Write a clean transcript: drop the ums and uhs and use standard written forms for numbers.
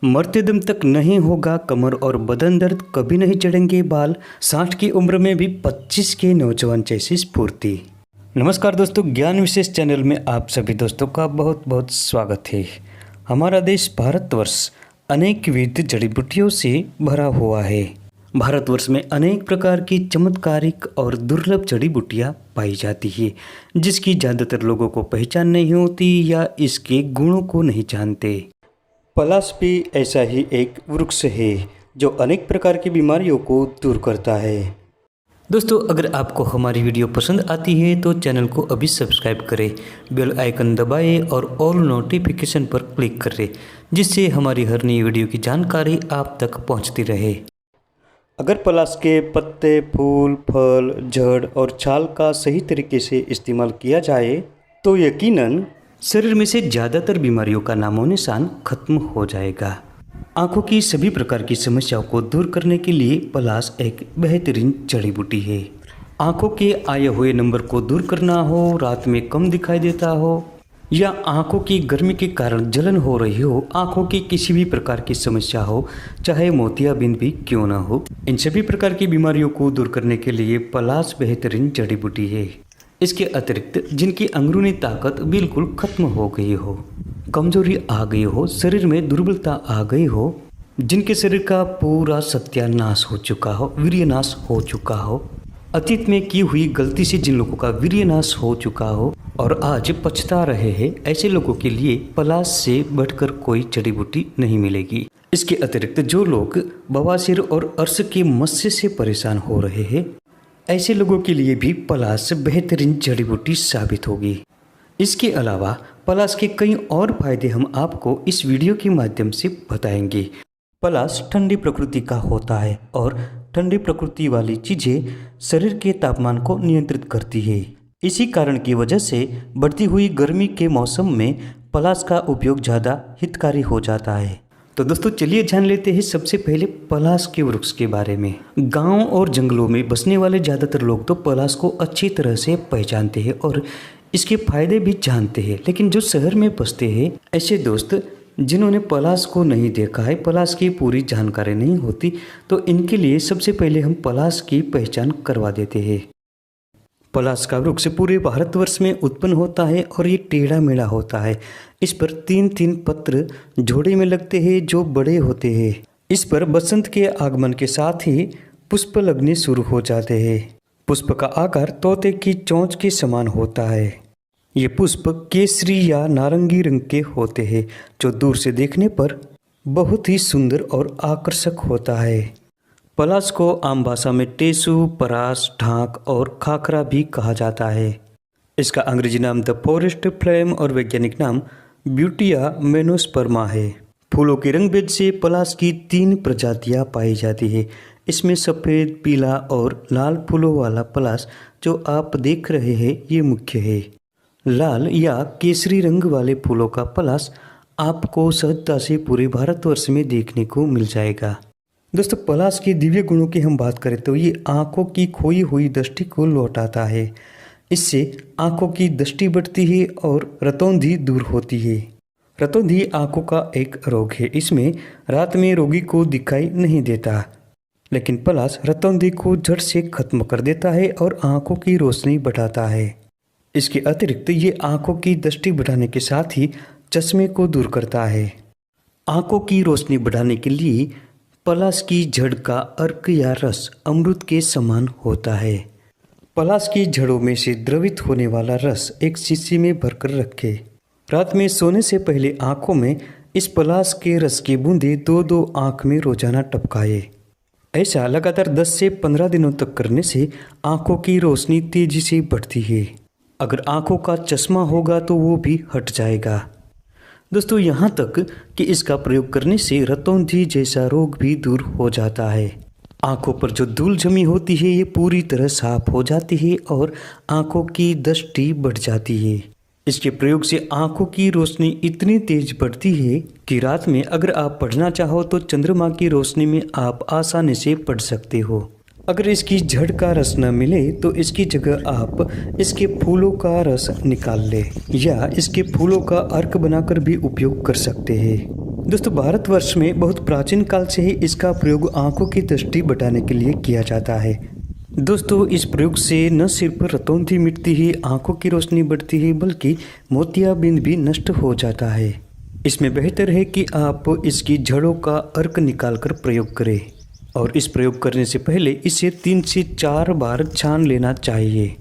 मरते दम तक नहीं होगा कमर और बदन दर्द, कभी नहीं चढ़ेंगे बाल, 60 की उम्र में भी 25 के नौजवान जैसी स्फूर्ति। नमस्कार दोस्तों, ज्ञान विशेष चैनल में आप सभी दोस्तों का बहुत बहुत स्वागत है। हमारा देश भारतवर्ष अनेक विविध जड़ी बूटियों से भरा हुआ है। भारतवर्ष में अनेक प्रकार की चमत्कारिक और दुर्लभ जड़ी बूटियाँ पाई जाती है, जिसकी ज़्यादातर लोगों को पहचान नहीं होती या इसके गुणों को नहीं जानते। पलाश भी ऐसा ही एक वृक्ष है जो अनेक प्रकार की बीमारियों को दूर करता है। दोस्तों, अगर आपको हमारी वीडियो पसंद आती है तो चैनल को अभी सब्सक्राइब करें, बेल आइकन दबाएं और ऑल नोटिफिकेशन पर क्लिक करें, जिससे हमारी हर नई वीडियो की जानकारी आप तक पहुंचती रहे। अगर पलाश के पत्ते, फूल, फल, जड़ और छाल का सही तरीके से इस्तेमाल किया जाए तो यकीनन शरीर में से ज़्यादातर बीमारियों का नामो निशान खत्म हो जाएगा। आँखों की सभी प्रकार की समस्याओं को दूर करने के लिए पलाश एक बेहतरीन जड़ी बूटी है। आँखों के आए हुए नंबर को दूर करना हो, रात में कम दिखाई देता हो या आँखों की गर्मी के कारण जलन हो रही हो, आँखों की किसी भी प्रकार की समस्या हो, चाहे मोतियाबिंद भी क्यों ना हो, इन सभी प्रकार की बीमारियों को दूर करने के लिए पलाश बेहतरीन जड़ी बूटी है। इसके अतिरिक्त जिनकी अंदरूनी ताकत बिल्कुल खत्म हो गई हो, कमजोरी आ गई हो, शरीर में दुर्बलता आ गई हो, जिनके शरीर का पूरा सत्यानाश हो चुका हो, वीर्यनाश हो चुका हो, अतीत में की हुई गलती से जिन लोगों का वीर्यनाश हो चुका हो और आज पछता रहे हैं, ऐसे लोगों के लिए पलाश से बढ़कर कोई जड़ी बूटी नहीं मिलेगी। इसके अतिरिक्त जो लोग बवासीर और अर्श के मस्से से परेशान हो रहे हैं, ऐसे लोगों के लिए भी पलाश बेहतरीन जड़ी बूटी साबित होगी। इसके अलावा पलाश के कई और फायदे हम आपको इस वीडियो के माध्यम से बताएंगे। पलाश ठंडी प्रकृति का होता है और ठंडी प्रकृति वाली चीज़ें शरीर के तापमान को नियंत्रित करती है। इसी कारण की वजह से बढ़ती हुई गर्मी के मौसम में पलाश का उपयोग ज़्यादा हितकारी हो जाता है। तो दोस्तों, चलिए जान लेते हैं सबसे पहले पलाश के वृक्ष के बारे में। गांव और जंगलों में बसने वाले ज़्यादातर लोग तो पलाश को अच्छी तरह से पहचानते हैं और इसके फायदे भी जानते हैं, लेकिन जो शहर में बसते हैं, ऐसे दोस्त जिन्होंने पलाश को नहीं देखा है, पलाश की पूरी जानकारी नहीं होती, तो इनके लिए सबसे पहले हम पलाश की पहचान करवा देते हैं। पलाश का वृक्ष पूरे भारतवर्ष में उत्पन्न होता है और ये टेढ़ा मेढ़ा होता है। इस पर 3-3 पत्र जोड़े में लगते हैं जो बड़े होते हैं। इस पर बसंत के आगमन के साथ ही पुष्प लगने शुरू हो जाते हैं। पुष्प का आकार तोते की चोंच के समान होता है। ये पुष्प केसरी या नारंगी रंग के होते हैं, जो दूर से देखने पर बहुत ही सुंदर और आकर्षक होता है। पलाश को आम भाषा में टेसू, परास, ढाक और खाखरा भी कहा जाता है। इसका अंग्रेजी नाम द फॉरेस्ट फ्लेम और वैज्ञानिक नाम ब्यूटिया मेनोस्पर्मा है। फूलों के रंग भेद से पलाश की 3 प्रजातियां पाई जाती है। इसमें सफ़ेद, पीला और लाल फूलों वाला पलाश जो आप देख रहे हैं ये मुख्य है। लाल या केसरी रंग वाले फूलों का पलाश आपको सहजता से पूरे भारतवर्ष में देखने को मिल जाएगा। दोस्तों, पलाश के दिव्य गुणों की हम बात करें तो ये आँखों की खोई हुई दृष्टि को लौटाता है। इससे आँखों की दृष्टि बढ़ती है और रतौंधी दूर होती है। रतौंधी आँखों का एक रोग है। इसमें रात में रोगी को दिखाई नहीं देता, लेकिन पलाश रतौंधी को जड़ से खत्म कर देता है और आँखों की रोशनी बढ़ाता है। इसके अतिरिक्त ये आँखों की दृष्टि बढ़ाने के साथ ही चश्मे को दूर करता है। आँखों की रोशनी बढ़ाने के लिए पलाश की जड़ का अर्क या रस अमृत के समान होता है। पलाश की जड़ों में से द्रवित होने वाला रस एक शीशी में भरकर रखें। रात में सोने से पहले आँखों में इस पलाश के रस की बूंदें 2-2 आँख में रोजाना टपकाएं। ऐसा लगातार 10 से 15 दिनों तक करने से आँखों की रोशनी तेजी से बढ़ती है। अगर आँखों का चश्मा होगा तो वो भी हट जाएगा। दोस्तों, यहाँ तक कि इसका प्रयोग करने से रतौंधी जैसा रोग भी दूर हो जाता है। आँखों पर जो धूल जमी होती है ये पूरी तरह साफ हो जाती है और आँखों की दृष्टि बढ़ जाती है। इसके प्रयोग से आँखों की रोशनी इतनी तेज बढ़ती है कि रात में अगर आप पढ़ना चाहो तो चंद्रमा की रोशनी में आप आसानी से पढ़ सकते हो। अगर इसकी जड़ का रस न मिले तो इसकी जगह आप इसके फूलों का रस निकाल लें या इसके फूलों का अर्क बनाकर भी उपयोग कर सकते हैं। दोस्तों भारतवर्ष में बहुत प्राचीन काल से ही इसका प्रयोग आंखों की दृष्टि बढ़ाने के लिए किया जाता है। दोस्तों इस प्रयोग से न सिर्फ रतौंधी मिटती ही आंखों की रोशनी बढ़ती है बल्कि मोतियाबिंद भी नष्ट हो जाता है। इसमें बेहतर है कि आप इसकी जड़ों का अर्क निकालकर प्रयोग करें और इस प्रयोग करने से पहले इसे 3 से 4 बार छान लेना चाहिए।